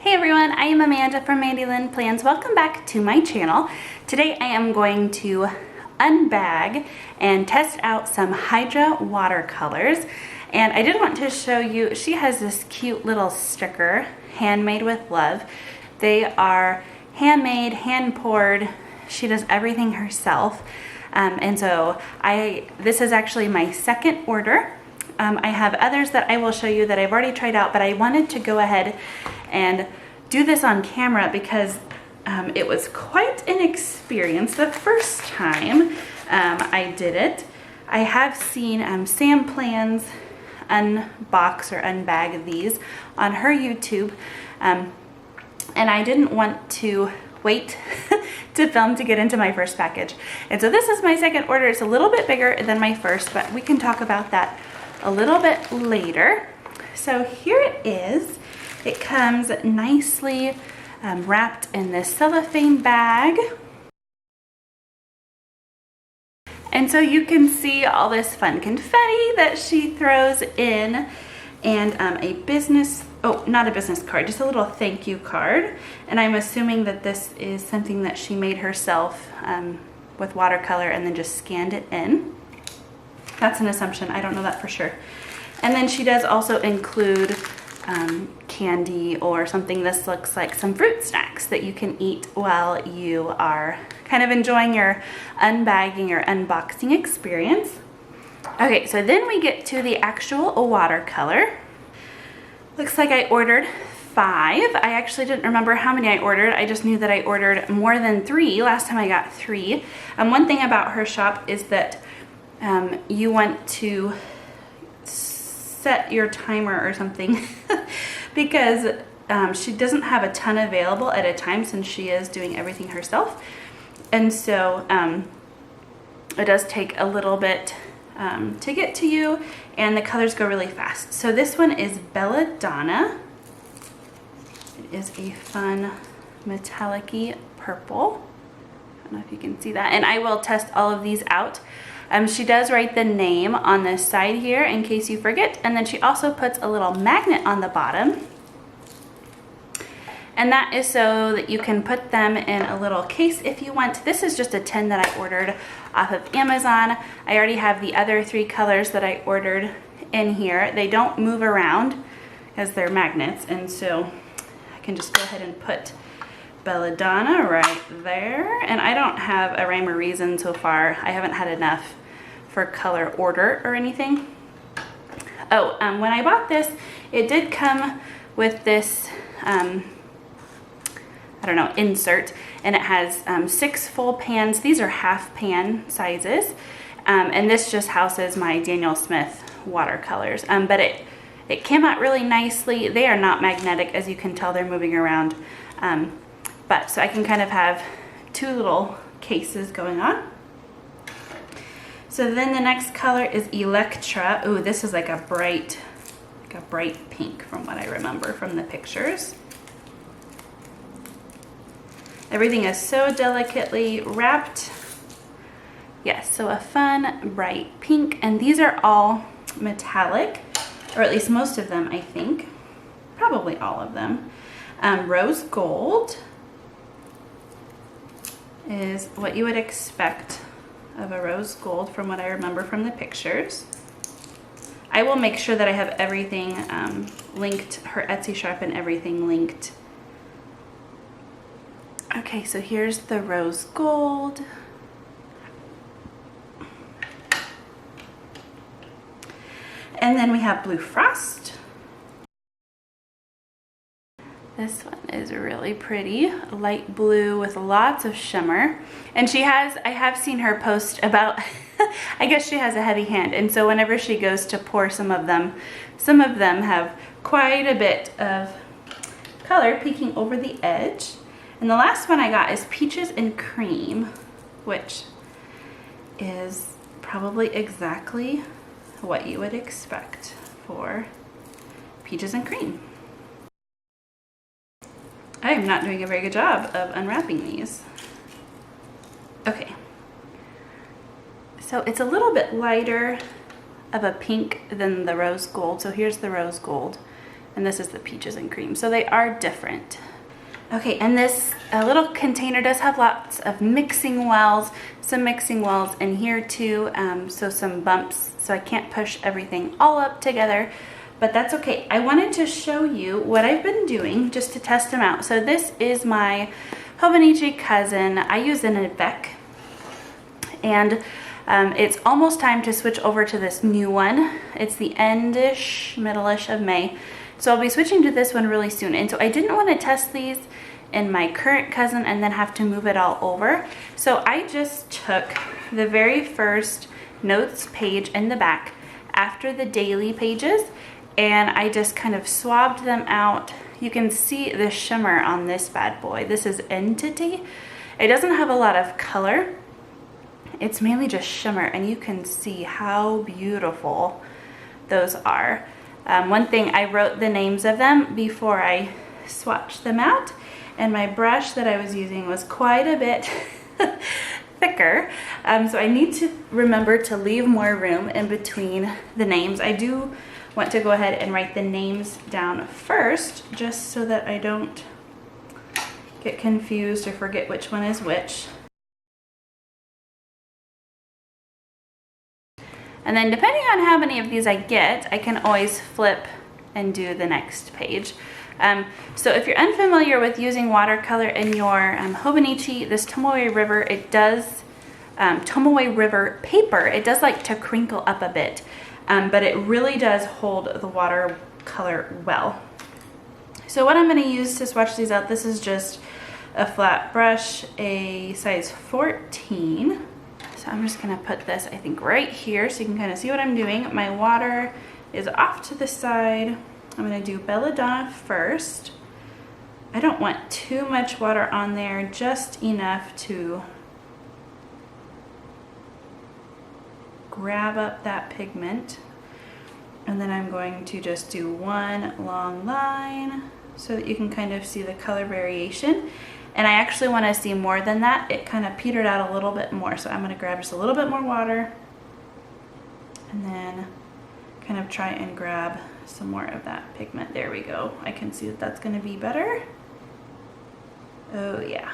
Hey everyone, I am Amanda from Mandy Lynn Plans. Welcome back to my channel. Today I am going to unbag and test out some Hydra watercolors. And I did want to show you, she has this cute little sticker, handmade with love. They are handmade, hand poured. She does everything herself. And so this is actually my second order. I have others that I will show you that I've already tried out, but I wanted to go ahead and do this on camera because it was quite an experience the first time I did it. I have seen Sam Plans unbox or unbag these on her YouTube, and I didn't want to wait to film to get into my first package. And so this is my second order. It's a little bit bigger than my first, but we can talk about that a little bit later. So here it is. It comes nicely wrapped in this cellophane bag. And so you can see all this fun confetti that she throws in, and a business, oh, not a business card, just a little thank you card. And I'm assuming that this is something that she made herself with watercolor and then just scanned it in. That's an assumption, I don't know that for sure. And then she does also include candy or something. This looks like some fruit snacks that you can eat while you are kind of enjoying your unbagging or unboxing experience. Okay, so then we get to the actual watercolor. Looks like I ordered 5. I actually didn't remember how many I ordered. I just knew that I ordered more than 3. Last time I got 3. One thing about her shop is that you want to set your timer or something because she doesn't have a ton available at a time since she is doing everything herself. And so it does take a little bit to get to you, and the colors go really fast. So this one is Donna. It is a fun metallic-y purple. I don't know if you can see that. And I will test all of these out. She does write the name on this side here in case you forget, and then she also puts a little magnet on the bottom. And that is so that you can put them in a little case if you want. This is just a tin that I ordered off of Amazon. I already have the other 3 colors that I ordered in here. They don't move around as they're magnets, and so I can just go ahead and put Belladonna right there. And I don't have a rhyme or reason so far. I haven't had enough for color order or anything. Oh, when I bought this, it did come with this I don't know, insert, and it has 6 full pans. These are half pan sizes, and this just houses my Daniel Smith watercolors. But it came out really nicely. They are not magnetic, as you can tell. They're moving around, but so I can kind of have 2 little cases going on. So then the next color is Electra. Ooh, this is like a bright pink from what I remember from the pictures. Everything is so delicately wrapped. Yes, so a fun, bright pink. And these are all metallic, or at least most of them, I think. Probably all of them. Rose gold is what you would expect of a rose gold from what I remember from the pictures. I will make sure that I have everything linked, her Etsy shop and everything linked. Okay, so here's the rose gold. And then we have Blue Frost. This one is really pretty, light blue with lots of shimmer. And I have seen her post about, I guess she has a heavy hand, and so whenever she goes to pour some of them have quite a bit of color peeking over the edge. And the last one I got is Peaches and Cream, which is probably exactly what you would expect for Peaches and Cream. I am not doing a very good job of unwrapping these. Okay. So it's a little bit lighter of a pink than the rose gold. So here's the rose gold. and this is the peaches and cream. So they are different. Okay, and this little container does have lots of mixing wells, some mixing wells in here too, so some bumps, so I can't push everything all up together, but that's okay. I wanted to show you what I've been doing just to test them out. So this is my Hobonichi Cousin. I use an Avec, and it's almost time to switch over to this new one. It's the end-ish, middle-ish of May. So I'll be switching to this one really soon. And so I didn't want to test these in my current Cousin and then have to move it all over. So I just took the very first notes page in the back after the daily pages, and I just kind of swabbed them out. You can see the shimmer on this bad boy. This is Entity. It doesn't have a lot of color. It's mainly just shimmer, and you can see how beautiful those are. One thing, I wrote the names of them before I swatched them out, and my brush that I was using was quite a bit thicker, so I need to remember to leave more room in between the names. I do want to go ahead and write the names down first, just so that I don't get confused or forget which one is which. And then depending on how many of these I get, I can always flip and do the next page. So if you're unfamiliar with using watercolor in your Hobonichi, this Tomoe River, it does, Tomoe River paper, it does like to crinkle up a bit, but it really does hold the watercolor well. So what I'm going to use to swatch these out, this is just a flat brush, a size 14. So I'm just gonna put this, I think, right here so you can kind of see what I'm doing. My water is off to the side. I'm gonna do Belladonna first. I don't want too much water on there, just enough to grab up that pigment. And then I'm going to just do one long line so that you can kind of see the color variation. And I actually want to see more than that. It kind of petered out a little bit more. So I'm going to grab just a little bit more water and then kind of try and grab some more of that pigment. There we go. I can see that that's going to be better. Oh yeah.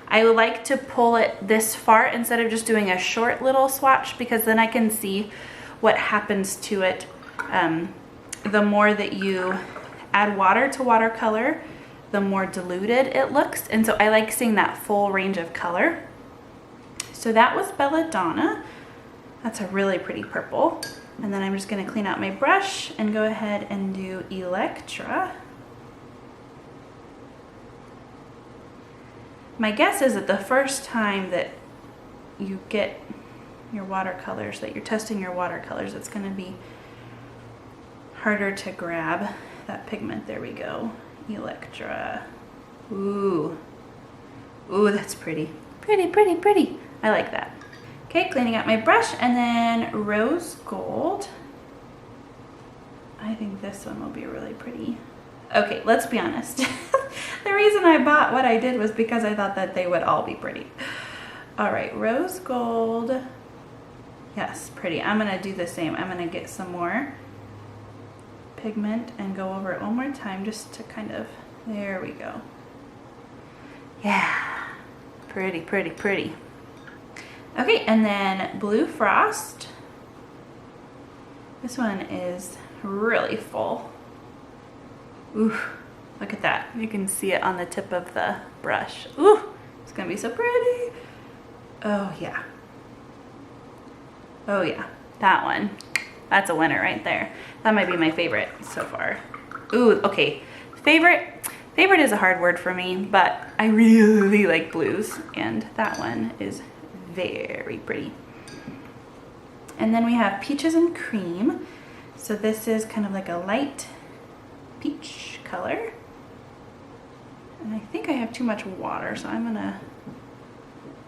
I would like to pull it this far instead of just doing a short little swatch, because then I can see what happens to it the more that you add water to watercolor, the more diluted it looks. And so I like seeing that full range of color. So that was Belladonna. That's a really pretty purple. And then I'm just gonna clean out my brush and go ahead and do Electra. My guess is that the first time that you get your watercolors, that you're testing your watercolors, it's gonna be harder to grab that pigment. There we go. Electra. Ooh. Ooh, that's pretty. Pretty, pretty, pretty. I like that. Okay, cleaning out my brush, and then Rose Gold. I think this one will be really pretty. Okay, let's be honest. The reason I bought what I did was because I thought that they would all be pretty. All right, Rose Gold. Yes, pretty. I'm gonna do the same. I'm gonna get some more pigment and go over it one more time just to kind of, there we go. Yeah, pretty, pretty, pretty. Okay, and then Blue Frost. This one is really full. Ooh, look at that. You can see it on the tip of the brush. Ooh, it's gonna be so pretty. Oh yeah. Oh yeah, that one. That's a winner right there. That might be my favorite so far. Ooh, okay. Favorite is a hard word for me, but I really like blues, and that one is very pretty. And then we have Peaches and Cream. So this is kind of like a light peach color. And I think I have too much water, so I'm gonna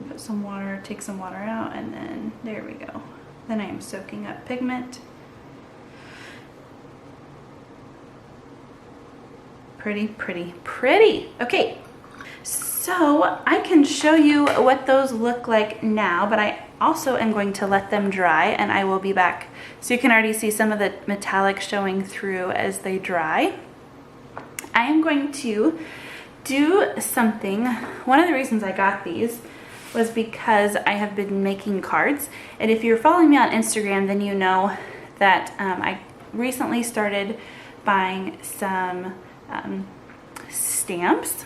put some water, take some water out, and then there we go. Then I am soaking up pigment. Pretty, pretty, pretty. Okay, so I can show you what those look like now, but I also am going to let them dry, and I will be back So you can already see some of the metallic showing through as they dry. I am going to do something. One of the reasons I got these was because I have been making cards. And if you're following me on Instagram, then you know that I recently started buying some stamps.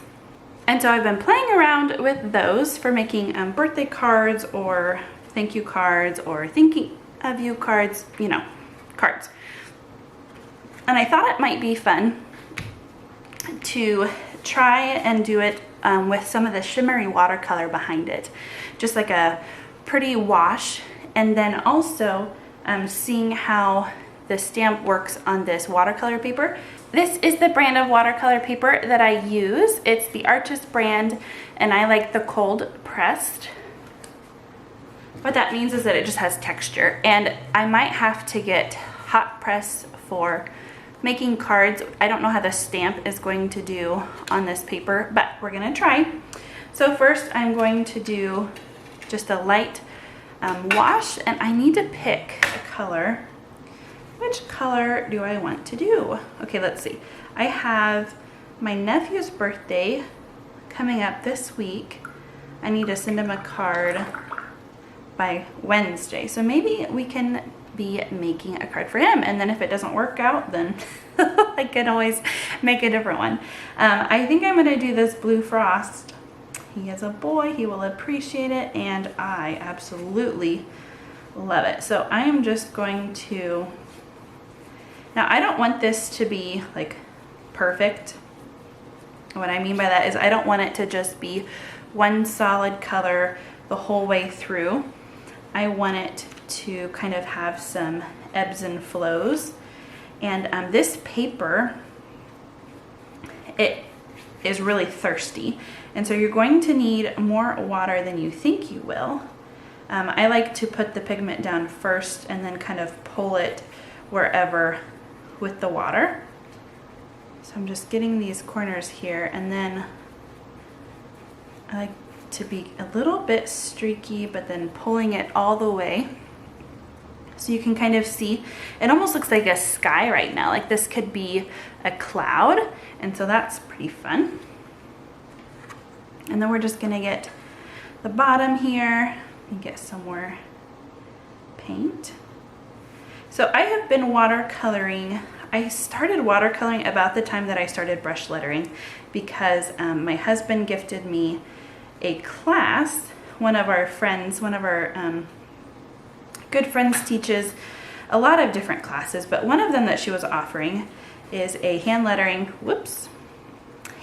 And so I've been playing around with those for making birthday cards or thank you cards or thinking of you cards, you know, cards. And I thought it might be fun to try and do it with some of the shimmery watercolor behind it. Just like a pretty wash, and then also seeing how the stamp works on this watercolor paper. This is the brand of watercolor paper that I use. It's the Artist brand, and I like the cold pressed. What that means is that it just has texture, and I might have to get hot press for making cards. I don't know how the stamp is going to do on this paper, but we're gonna try. So first I'm going to do just a light wash, and I need to pick a color. Which color do I want to do? Okay, let's see. I have my nephew's birthday coming up this week. I need to send him a card by Wednesday. So maybe we can be making a card for him, and then if it doesn't work out, then I can always make a different one. I think I'm gonna do this Blue Frost. He is a boy, he will appreciate it, and I absolutely love it. So I am just going to, now I don't want this to be like perfect. What I mean by that is I don't want it to just be one solid color the whole way through. I want it to kind of have some ebbs and flows. And this paper, it is really thirsty. And so you're going to need more water than you think you will. I like to put the pigment down first and then kind of pull it wherever with the water. So I'm just getting these corners here, and then I like to be a little bit streaky, but then pulling it all the way. So you can kind of see, it almost looks like a sky right now. Like this could be a cloud. And so that's pretty fun. And then we're just gonna get the bottom here and get some more paint. So I have been watercoloring. I started watercoloring about the time that I started brush lettering, because my husband gifted me a class. One of our friends, one of our good friends teaches a lot of different classes, but one of them that she was offering is a hand lettering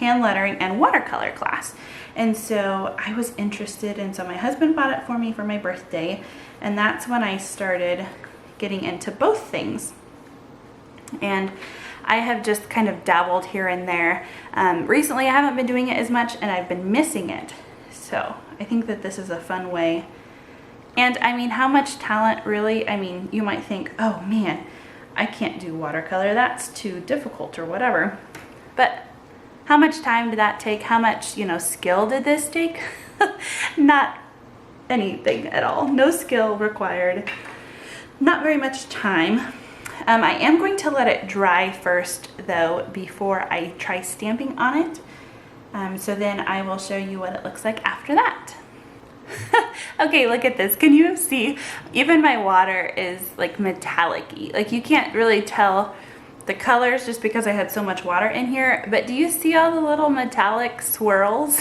and watercolor class. And so I was interested, and so my husband bought it for me for my birthday, and that's when I started getting into both things. And I have just kind of dabbled here and there. Recently I haven't been doing it as much, and I've been missing it. So I think that this is a fun way. And I mean, how much talent really? I mean, you might think, oh man, I can't do watercolor, that's too difficult or whatever. But how much time did that take? How much, you know, skill did this take? Not anything at all. No skill required. Not very much time. I am going to let it dry first though before I try stamping on it. So then I will show you what it looks like after that. Okay, look at this. Can you see? Even my water is like metallic-y. Like you can't really tell the colors just because I had so much water in here, but do you see all the little metallic swirls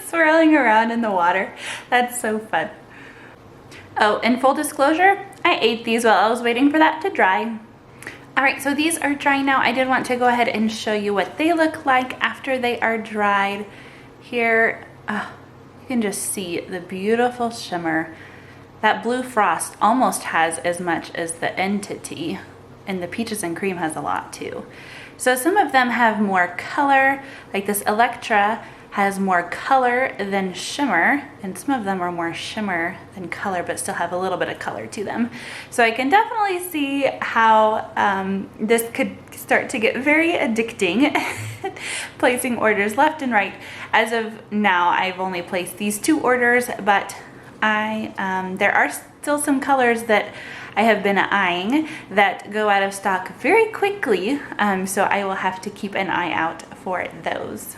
swirling around in the water? That's so fun. Oh, and full disclosure, I ate these while I was waiting for that to dry. All right, so these are dry now. I did want to go ahead and show you what they look like after they are dried. Here, you can just see the beautiful shimmer. That Blue Frost almost has as much as the Entity, and the Peaches and Cream has a lot too. So some of them have more color, like this Electra has more color than shimmer, and some of them are more shimmer than color but still have a little bit of color to them. So I can definitely see how this could start to get very addicting, placing orders left and right. As of now, I've only placed these 2 orders, but there are still some colors that I have been eyeing that go out of stock very quickly, so I will have to keep an eye out for those.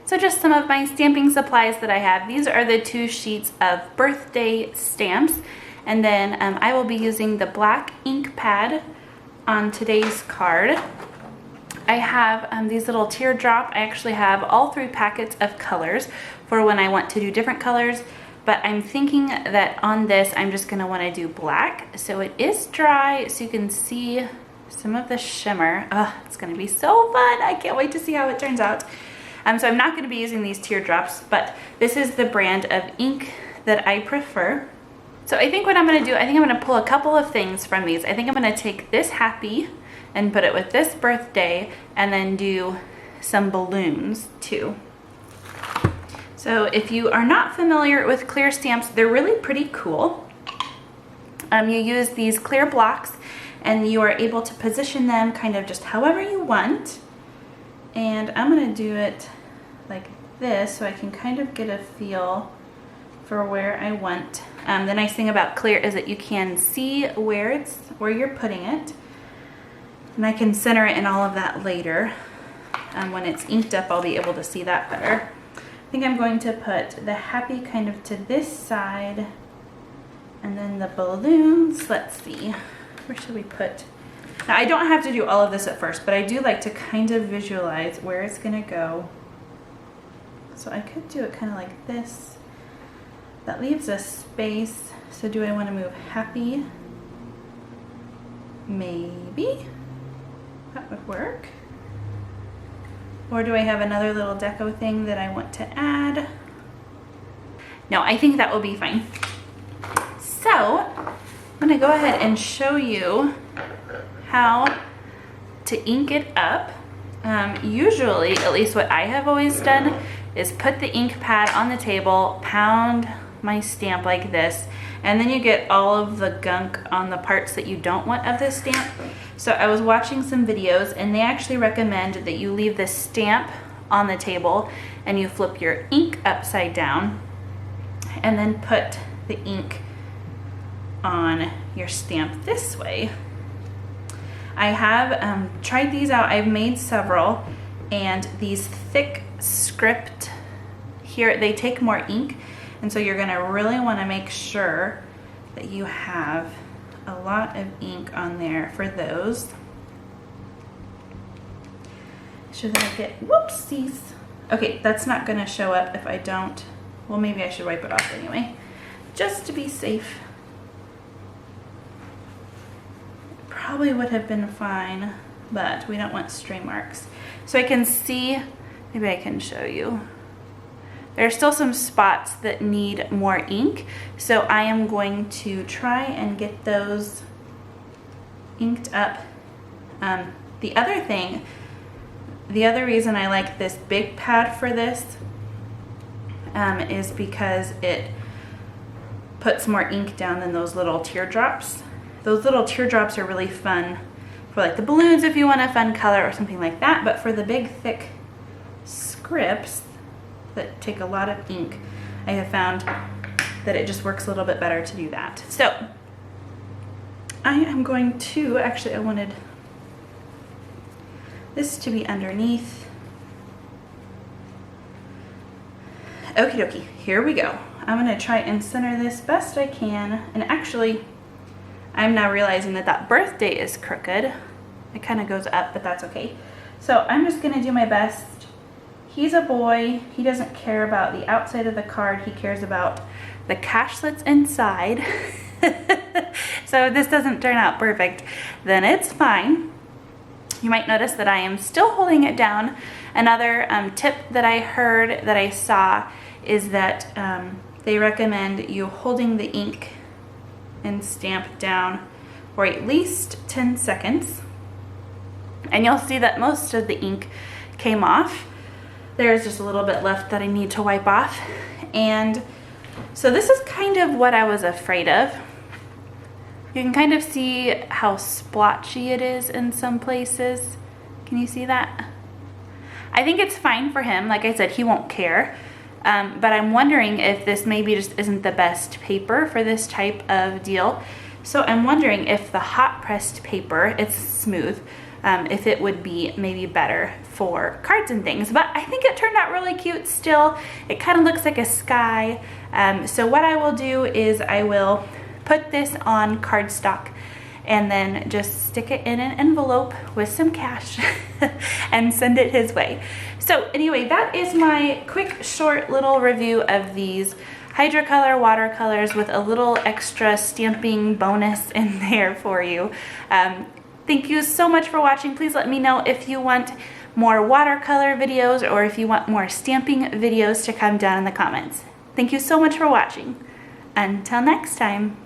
So just some of my stamping supplies that I have. These are the 2 sheets of birthday stamps, and then I will be using the black ink pad on today's card. I have these little teardrop. I actually have all 3 packets of colors for when I want to do different colors, but I'm thinking that on this I'm just going to want to do black. So it is dry, so you can see some of the shimmer. Oh, it's going to be so fun. I can't wait to see how it turns out. So I'm not going to be using these teardrops, but this is the brand of ink that I prefer. So I think what I'm going to do, I think I'm going to pull a couple of things from these. I think I'm going to take this happy and put it with this birthday, and then do some balloons too. So if you are not familiar with clear stamps, they're really pretty cool. You use these clear blocks and you are able to position them kind of just however you want. And I'm going to do it like this so I can kind of get a feel for where I want. The nice thing about clear is that you can see where you're putting it, and I can center it and all of that later. When it's inked up, I'll be able to see that better. I think I'm going to put the happy kind of to this side, and then the balloons, let's see, where should we put? Now I don't have to do all of this at first, but I do like to kind of visualize where it's gonna go. So I could do it kind of like this. That leaves a space. So do I want to move happy? Maybe that would work. Or do I have another little deco thing that I want to add? No, I think that will be fine. So I'm gonna go ahead and show you how to ink it up. Usually, at least what I have always done, is put the ink pad on the table, pound my stamp like this, and then you get all of the gunk on the parts that you don't want of this stamp. So I was watching some videos and they actually recommend that you leave the stamp on the table and you flip your ink upside down and then put the ink on your stamp this way. I have tried these out. I've made several, and these thick script here, they take more ink, and so you're gonna really wanna make sure that you have a lot of ink on there for those. Should I get, whoopsies. Okay, that's not gonna show up if I don't, well maybe I should wipe it off anyway, just to be safe. Probably would have been fine, but we don't want stray marks. So I can see, maybe I can show you. There are still some spots that need more ink, so I am going to try and get those inked up. The other reason I like this big pad for this is because it puts more ink down than those little teardrops. Those little teardrops are really fun for like the balloons if you want a fun color or something like that, but for the big thick scripts that take a lot of ink, I have found that it just works a little bit better to do that. So I am going to, actually I wanted this to be underneath. Okie dokie, here we go. I'm gonna try and center this best I can, and actually I'm now realizing that that birthday is crooked. It kind of goes up, but that's okay. So I'm just gonna do my best. He's a boy. He doesn't care about the outside of the card. He cares about the cash that's inside. So if this doesn't turn out perfect, then it's fine. You might notice that I am still holding it down. Another tip that I heard, that I saw, is that they recommend you holding the ink and stamp down for at least 10 seconds. And you'll see that most of the ink came off. There's just a little bit left that I need to wipe off. And so this is kind of what I was afraid of. You can kind of see how splotchy it is in some places. Can you see that? I think it's fine for him. Like I said, he won't care. But I'm wondering if this maybe just isn't the best paper for this type of deal. So I'm wondering if the hot pressed paper, it's smooth, if it would be maybe better for cards and things. But I think it turned out really cute still. It kind of looks like a sky. So what I will do is I will put this on cardstock and then just stick it in an envelope with some cash and send it his way. So anyway, that is my quick, short little review of these Hydracolor watercolors with a little extra stamping bonus in there for you. Thank you so much for watching. Please let me know if you want more watercolor videos or if you want more stamping videos to come down in the comments. Thank you so much for watching. Until next time.